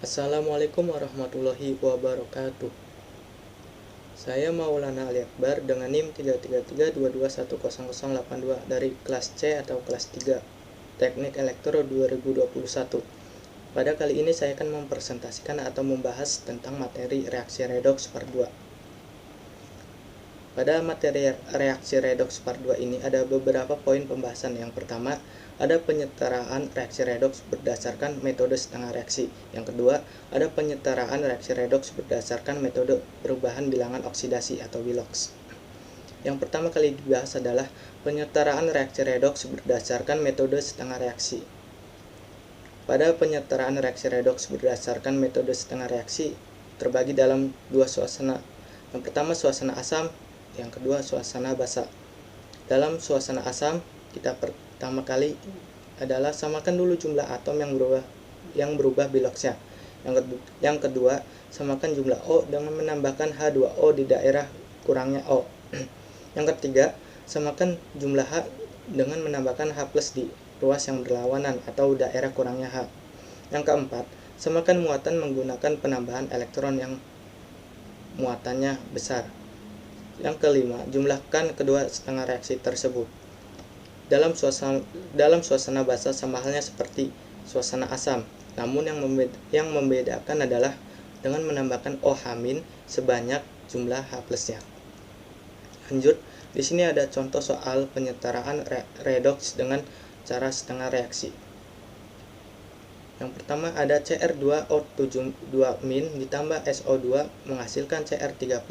Assalamualaikum warahmatullahi wabarakatuh. Saya Maulana Ali Akbar dengan NIM 33322100082 dari kelas C atau kelas 3 Teknik Elektro 2021. Pada kali ini saya akan mempresentasikan atau membahas tentang materi reaksi redoks part 2. Pada materi reaksi redoks part 2 ini ada beberapa poin pembahasan. Yang pertama, ada penyetaraan reaksi redoks berdasarkan metode setengah reaksi. Yang kedua, ada penyetaraan reaksi redoks berdasarkan metode perubahan bilangan oksidasi atau Bilox. Yang pertama kali dibahas adalah penyetaraan reaksi redoks berdasarkan metode setengah reaksi. Pada penyetaraan reaksi redoks berdasarkan metode setengah reaksi terbagi dalam dua suasana. Yang pertama suasana asam, yang kedua suasana basa. Dalam suasana asam, kita pertama kali adalah samakan dulu jumlah atom yang berubah biloxnya. Yang kedua, samakan jumlah O dengan menambahkan H2O di daerah kurangnya O. Yang ketiga, samakan jumlah H dengan menambahkan H+ di ruas yang berlawanan atau daerah kurangnya H. Yang keempat, samakan muatan menggunakan penambahan elektron yang muatannya besar. Yang kelima, jumlahkan kedua setengah reaksi tersebut. Dalam suasana basa sama halnya seperti suasana asam, namun yang membedakan adalah dengan menambahkan OH- sebanyak jumlah H+-nya. Lanjut, di sini ada contoh soal penyetaraan redoks dengan cara setengah reaksi. Yang pertama ada Cr2O72- ditambah SO2 menghasilkan Cr3+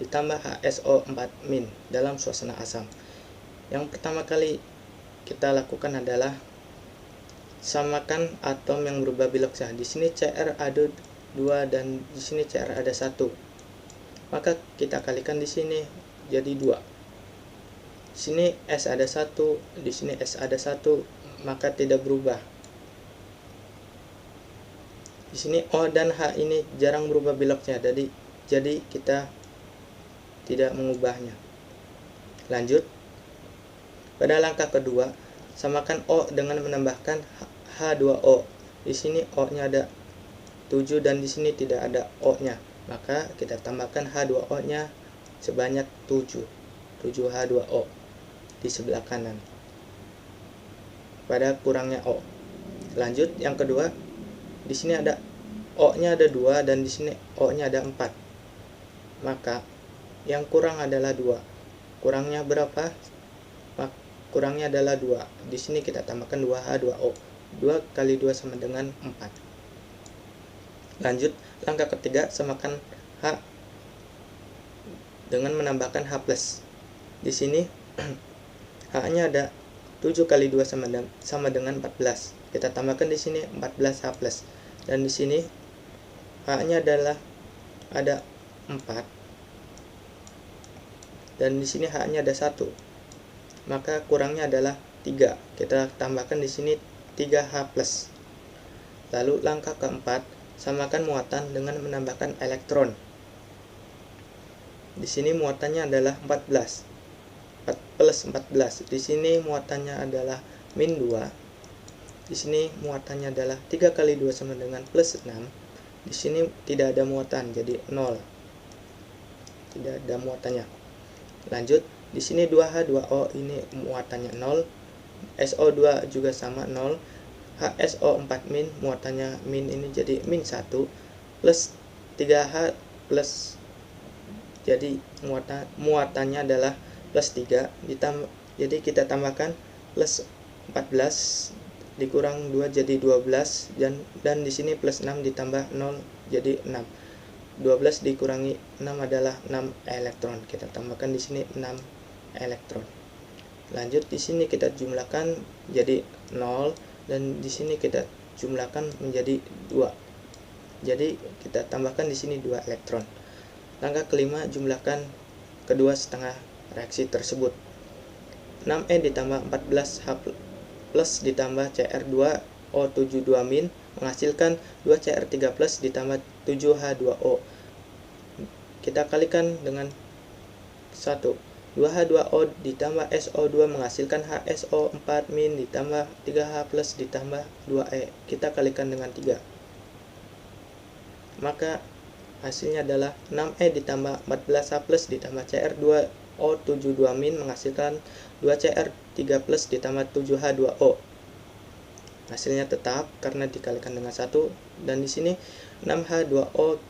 ditambah HSO4- dalam suasana asam. Yang pertama kali kita lakukan adalah samakan atom yang berubah biloxnya. Di sini Cr ada 2 dan di sini Cr ada 1. Maka kita kalikan di sini jadi 2. Di sini S ada 1, di sini S ada 1, maka tidak berubah. Di sini O dan H ini jarang berubah biloxnya, jadi kita tidak mengubahnya. Lanjut, pada langkah kedua, samakan O dengan menambahkan H2O. Di sini O-nya ada 7 dan di sini tidak ada O-nya. Maka kita tambahkan H2O-nya sebanyak 7 H2O di sebelah kanan pada kurangnya O. Lanjut, yang kedua, di sini ada O-nya ada 2 dan di sini O-nya ada 4. Maka yang kurang adalah 2. Kurangnya berapa? Kurangnya adalah 2. Di sini kita tambahkan 2H2O. 2 kali 2 sama dengan 4. Lanjut, langkah ketiga, samakan H dengan menambahkan H+. Di sini H-nya ada 7 kali 2 sama dengan 14. Kita tambahkan di sini 14H+. Dan di sini H-nya adalah ada 4. Dan di sini H-nya ada 1. Maka kurangnya adalah 3. Kita tambahkan di sini 3H+. Lalu langkah keempat, samakan muatan dengan menambahkan elektron. Di sini muatannya adalah 14. 4 plus 14. Di sini muatannya adalah -2. Di sini muatannya adalah 3 kali 2 sama dengan +6. Di sini tidak ada muatan, jadi 0. Tidak ada muatannya. Lanjut, di sini 2H2O ini muatannya 0, SO2 juga sama 0, HSO4- muatannya min ini jadi -1, plus 3H plus, jadi muatannya adalah +3, jadi kita tambahkan plus 14 dikurang 2 jadi 12, dan di sini plus 6 ditambah 0 jadi 6. 12 dikurangi 6 adalah 6 elektron. Kita tambahkan di sini 6 elektron. Lanjut, di sini kita jumlahkan jadi 0 dan di sini kita jumlahkan menjadi 2. Jadi kita tambahkan di sini 2 elektron. Langkah kelima, jumlahkan kedua setengah reaksi tersebut. 6E ditambah 14H+ ditambah Cr2O72- menghasilkan 2Cr3+ ditambah 7H2O. Kita kalikan dengan 1. 2H2O ditambah SO2 menghasilkan HSO4- ditambah 3H+ ditambah 2E. Kita kalikan dengan 3. maka hasilnya adalah 6E ditambah 14H plus ditambah Cr2O72- menghasilkan 2Cr3 plus ditambah 7H2O. Hasilnya tetap karena dikalikan dengan 1, dan di sini 6H2O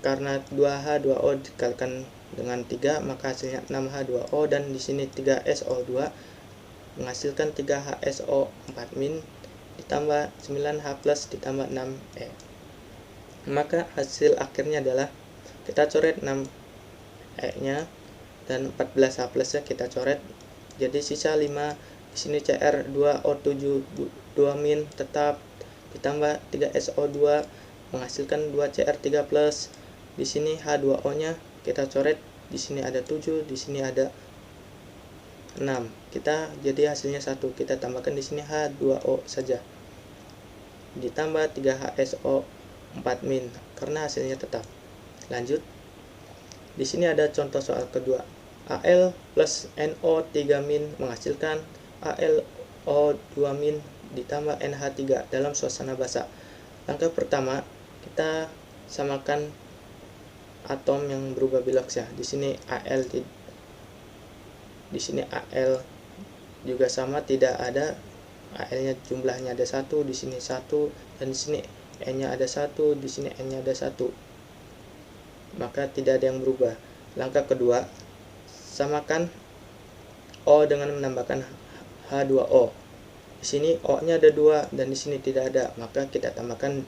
karena 2H2O dikalikan dengan 3 maka hasilnya 6H2O, dan di sini 3SO2 menghasilkan 3HSO4- ditambah 9H plus ditambah 6E. Maka hasil akhirnya adalah kita coret 6E nya dan 14H plus nya kita coret, jadi sisa 5. Di sini Cr2O72- tetap ditambah 3SO2 menghasilkan 2Cr3 plus. Di sini H2O nya kita coret, di sini ada 7, di sini ada 6. Kita jadi hasilnya 1. Kita tambahkan di sini H2O saja. Ditambah 3HSO4- karena hasilnya tetap. Lanjut. Di sini ada contoh soal kedua. Al plus NO3- menghasilkan AlO2- ditambah NH3 dalam suasana basa. Langkah pertama, kita samakan atom yang berubah bilox ya. Di sini Al juga sama, tidak ada Al-nya jumlahnya ada 1, di sini 1, dan di sini N-nya ada 1, di sini N-nya ada 1. Maka tidak ada yang berubah. Langkah kedua, samakan O dengan menambahkan H2O. Di sini O-nya ada 2 dan di sini tidak ada, maka kita tambahkan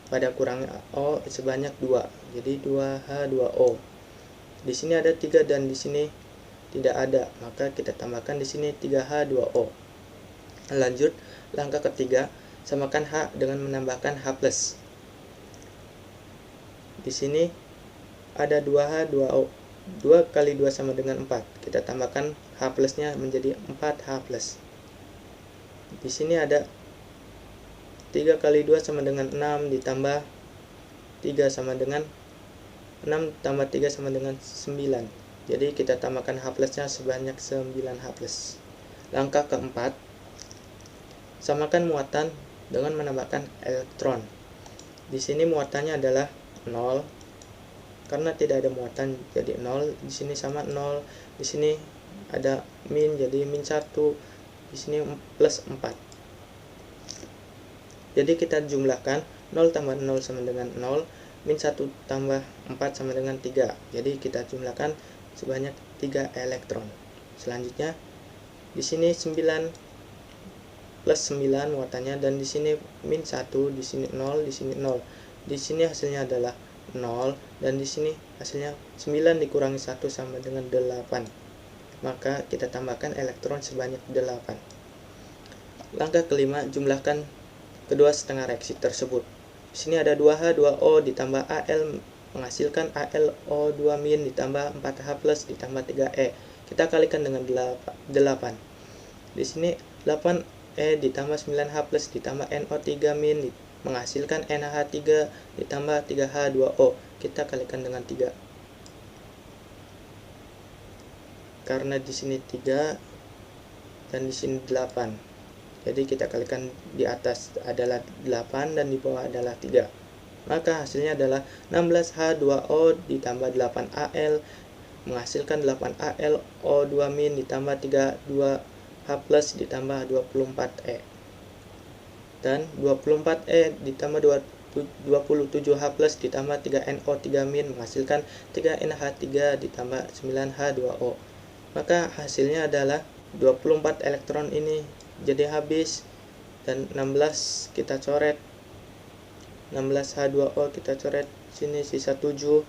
pada kurangnya O sebanyak 2. Jadi 2H2O. Di sini ada 3 dan di sini tidak ada, maka kita tambahkan di sini 3H2O. Lanjut, langkah ketiga, samakan H dengan menambahkan H+. Di sini ada 2H2O. 2 kali 2 sama dengan 4. Kita tambahkan H plusnya menjadi 4H plus. Di sini ada 3 kali 2 sama dengan 6 ditambah 3 sama dengan 6 tambah 3 sama dengan 9. Jadi kita tambahkan H plusnya sebanyak 9H plus. Langkah keempat, samakan muatan dengan menambahkan elektron. Di sini muatannya adalah 0. Karena tidak ada muatan jadi 0, di sini sama 0, di sini ada min jadi min 1, di sini plus 4. Jadi kita jumlahkan 0 tambah 0 sama dengan 0, min 1 tambah 4 sama dengan 3. Jadi kita jumlahkan sebanyak 3 elektron. Selanjutnya di sini 9 plus 9 muatannya, dan di sini min 1, di sini 0, di sini 0. Di sini hasilnya adalah 0, dan di sini hasilnya 9 dikurangi 1 sama dengan 8. Maka kita tambahkan elektron sebanyak 8. Langkah kelima, jumlahkan kedua setengah reaksi tersebut. Di sini ada 2H2O ditambah Al menghasilkan AlO2- ditambah 4H plus ditambah 3E. Kita kalikan dengan 8. Di sini 8E ditambah 9H plus ditambah NO3- menghasilkan NH3 ditambah 3H2O. Kita kalikan dengan 3. Karena di sini 3 dan di sini 8. Jadi kita kalikan di atas adalah 8 dan di bawah adalah 3. Maka hasilnya adalah 16H2O ditambah 8Al menghasilkan 8AlO2- ditambah 32H plus ditambah 24E. Dan 24E ditambah 27H plus ditambah 3NO3- menghasilkan 3NH3 ditambah 9H2O. Maka hasilnya adalah 24 elektron ini jadi habis, dan 16 kita coret, 16H2O kita coret, sini sisa 7,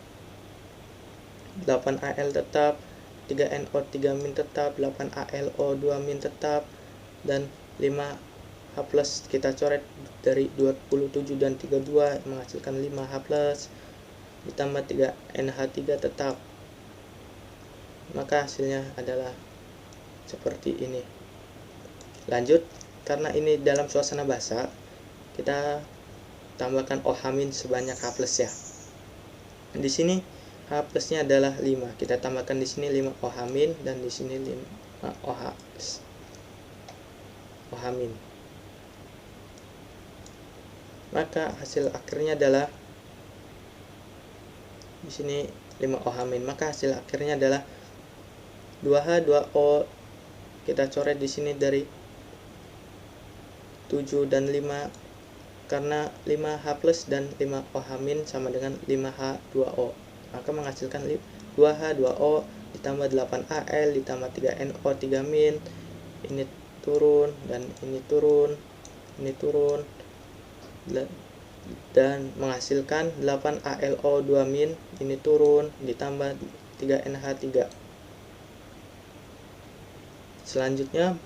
8Al tetap, 3NO3- tetap, 8AlO2- tetap, dan 5H plus kita coret dari 27 dan 32 menghasilkan 5H plus ditambah 3NH3 tetap. Maka hasilnya adalah seperti ini. Lanjut, karena ini dalam suasana basa, kita tambahkan OH- sebanyak H plus ya. Di sini H plusnya adalah 5. Kita tambahkan di sini 5 OH- dan di sini 5 OH plus. OH-. Maka hasil akhirnya adalah di sini 5OH-, maka hasil akhirnya adalah 2H 2O. Kita coret di sini dari 7 dan 5 karena 5H plus dan 5OH- sama dengan 5H 2O, maka menghasilkan 2H 2O ditambah 8Al ditambah 3NO 3-, ini turun dan ini turun, ini turun, dan menghasilkan 8AlO 2-, ini turun, ditambah 3NH3. Selanjutnya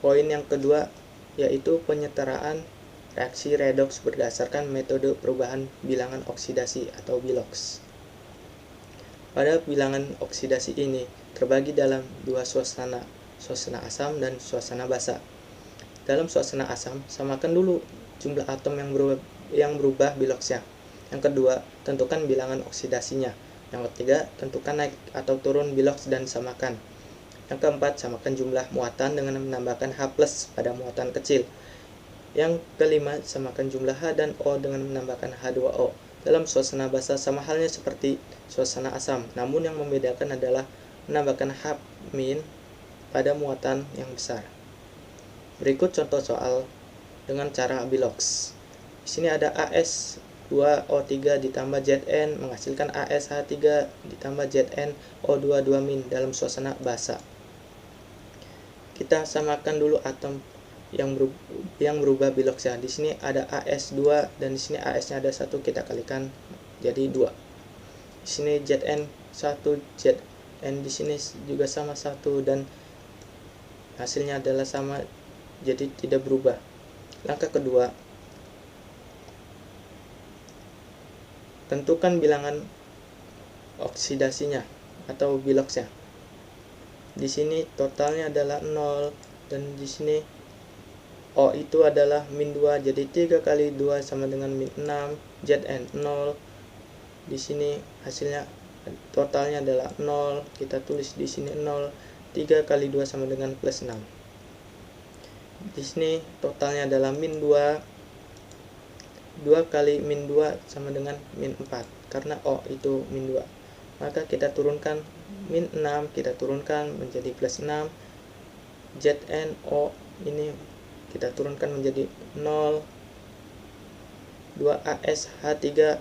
poin yang kedua yaitu penyetaraan reaksi redoks berdasarkan metode perubahan bilangan oksidasi atau BILOX. Pada bilangan oksidasi ini terbagi dalam dua suasana, suasana asam dan suasana basa. Dalam suasana asam, samakan dulu jumlah atom yang berubah BILOX-nya. Yang kedua, tentukan bilangan oksidasinya. Yang ketiga, tentukan naik atau turun BILOX dan samakan. Yang keempat, samakan jumlah muatan dengan menambahkan H+ pada muatan kecil. Yang kelima, samakan jumlah H dan O dengan menambahkan H2O. Dalam suasana basa sama halnya seperti suasana asam, namun yang membedakan adalah menambahkan H- pada muatan yang besar. Berikut contoh soal dengan cara BILOX. Di sini ada AS2O3 ditambah Zn menghasilkan ASH3 ditambah ZnO2 2- dalam suasana basa. Kita samakan dulu atom yang berubah BILOX-nya. Di sini ada AS2 dan di sini AS-nya ada 1, kita kalikan jadi 2. Di sini Zn1, Zn di sini juga sama 1 dan hasilnya adalah sama, jadi tidak berubah. Langkah kedua, tentukan bilangan oksidasinya atau BILOX-nya. Di sini totalnya adalah 0 dan di sini O itu adalah -2, jadi 3 kali 2 sama dengan -6, Zn 0. Di sini hasilnya totalnya adalah 0, kita tulis di sini 0, 3 kali 2 sama dengan +6. Di sini totalnya adalah -2, 2 kali -2 sama dengan -4, karena O itu -2. Maka kita turunkan -6, kita turunkan menjadi +6, ZnO ini kita turunkan menjadi 0, 2ASH3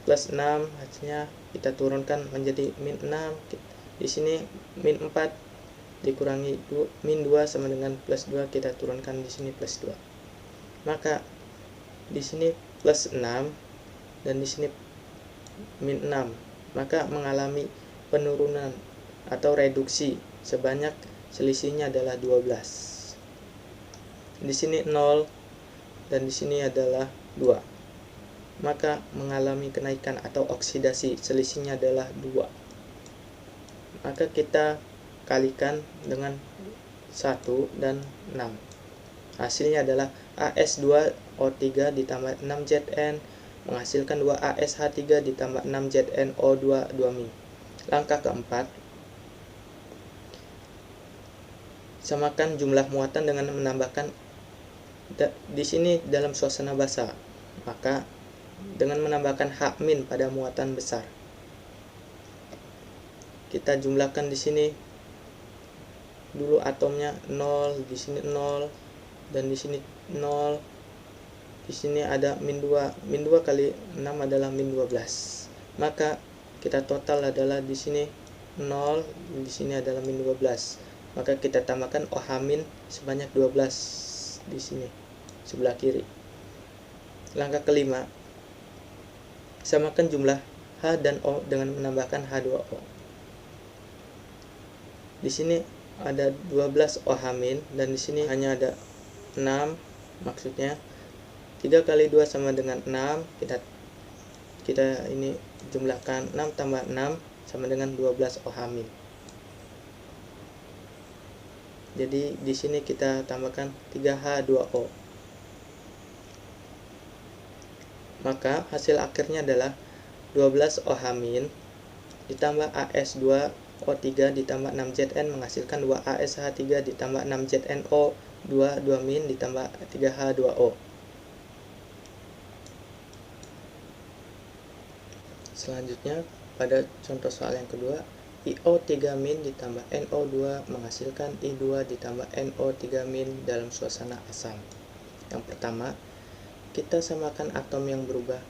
plus 6, hasilnya kita turunkan menjadi -6. Di sini -4 dikurangi -2 sama dengan +2, kita turunkan di sini +2. Maka di sini +6 dan di sini -6, maka mengalami penurunan atau reduksi sebanyak selisihnya adalah 12. Di sini 0 dan di sini adalah 2. Maka mengalami kenaikan atau oksidasi, selisihnya adalah 2. Maka kita kalikan dengan 1 dan 6. Hasilnya adalah AS2O3 ditambah 6Zn menghasilkan 2ASH3 ditambah 6ZnO2 2-. Langkah keempat, samakan jumlah muatan dengan menambahkan di sini dalam suasana basa, maka dengan menambahkan H- pada muatan besar. Kita jumlahkan di sini dulu atomnya 0, di sini 0 dan di sini 0. Di sini ada -2 kali 6 adalah -12. Maka kita total adalah di sini 0, di sini adalah -12. Maka kita tambahkan OH- sebanyak 12 di sini sebelah kiri. Langkah kelima, samakan jumlah H dan O dengan menambahkan H2O. Di sini ada 12 OH- dan di sini hanya ada 6, maksudnya 3 kali 2 sama dengan 6, kita ini jumlahkan 6 tambah 6 sama dengan 12 OH-. Jadi di sini kita tambahkan 3H2O. Maka hasil akhirnya adalah 12 OH- ditambah AS2O3 ditambah 6Zn menghasilkan 2ASH3 ditambah 6ZnO2 2- ditambah 3H2O. Selanjutnya, pada contoh soal yang kedua, IO3- ditambah NO2 menghasilkan I2 ditambah NO3- dalam suasana asam. Yang pertama, kita samakan atom yang berubah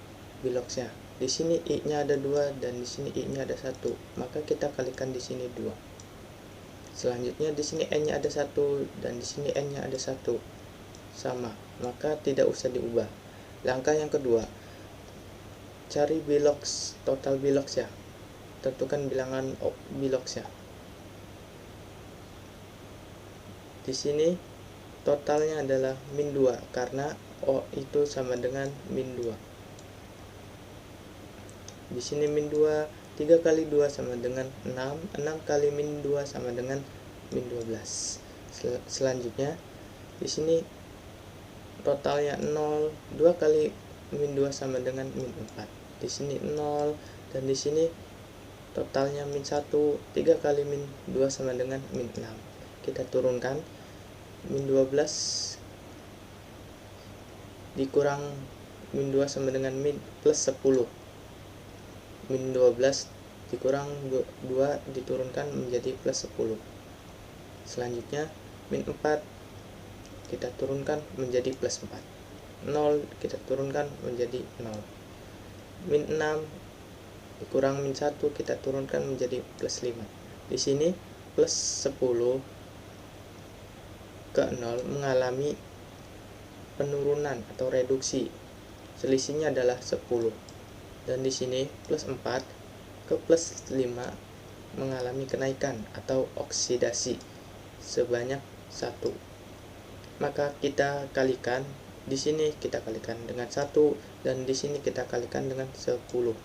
biloxnya. Di sini I-nya ada 2 dan di sini I-nya ada 1, maka kita kalikan di sini 2. Selanjutnya di sini N-nya ada 1 dan di sini N-nya ada 1. Sama, maka tidak usah diubah. Langkah yang kedua, cari bilox, total bilox ya. Tentukan bilangan bilox ya. Di sini totalnya adalah -2 karena O itu sama dengan -2. Di sini -2, 3 kali 2 sama dengan 6, 6 kali -2 sama dengan -12. Selanjutnya, di sini totalnya 0, 2 kali -2 sama dengan -4. Di sini 0, dan di sini totalnya -1, 3 kali -2 sama dengan -6. Kita turunkan, -12 dikurang -2 sama dengan +10. -12 dikurang 2 diturunkan menjadi +10. Selanjutnya, -4 kita turunkan menjadi +4. 0 kita turunkan menjadi 0. -6 dikurang -1 kita turunkan menjadi +5. Di sini +10 ke 0 mengalami penurunan atau reduksi. Selisihnya adalah 10. Dan di sini +4 ke +5 mengalami kenaikan atau oksidasi sebanyak 1. Maka kita kalikan, di sini kita kalikan dengan 1 dan di sini kita kalikan dengan 10.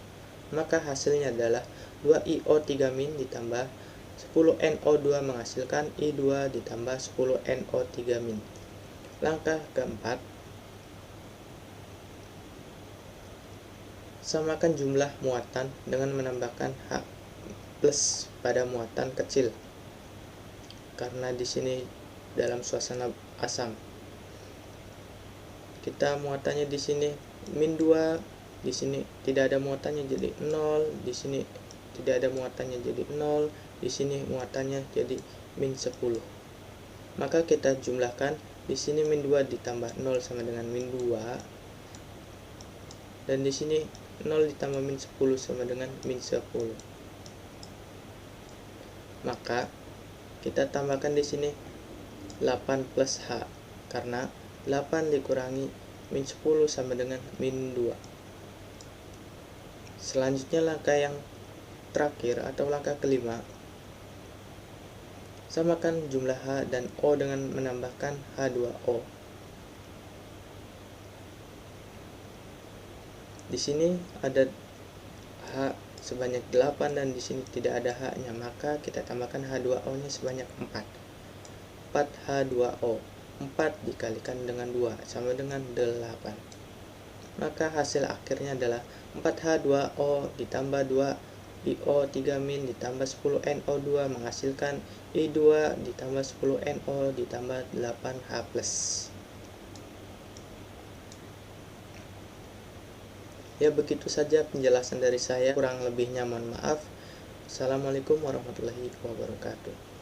Maka hasilnya adalah 2IO3- ditambah 10NO2 menghasilkan I2 ditambah 10NO3-. Langkah keempat, samakan jumlah muatan dengan menambahkan H plus pada muatan kecil. Karena di sini dalam suasana asam, kita muatannya di sini -2, di sini tidak ada muatannya jadi 0, di sini tidak ada muatannya jadi 0, di sini muatannya jadi -10. Maka kita jumlahkan, di sini -2 ditambah 0 sama dengan -2, dan di sini 0 ditambah -10 sama dengan -10. Maka kita tambahkan di sini 8 plus H, karena 8 dikurangi -10 sama dengan -2. Selanjutnya langkah yang terakhir atau langkah kelima, samakan jumlah H dan O dengan menambahkan H2O. Di sini ada H sebanyak 8 dan di sini tidak ada H-nya, maka kita tambahkan H2O-nya sebanyak 4. 4H2O. 4 dikalikan dengan 2 sama dengan 8. Maka hasil akhirnya adalah 4H2O ditambah 2IO3- ditambah 10NO2 menghasilkan I2 ditambah 10NO ditambah 8H+. Ya, begitu saja penjelasan dari saya, kurang lebihnya mohon maaf. Assalamualaikum warahmatullahi wabarakatuh.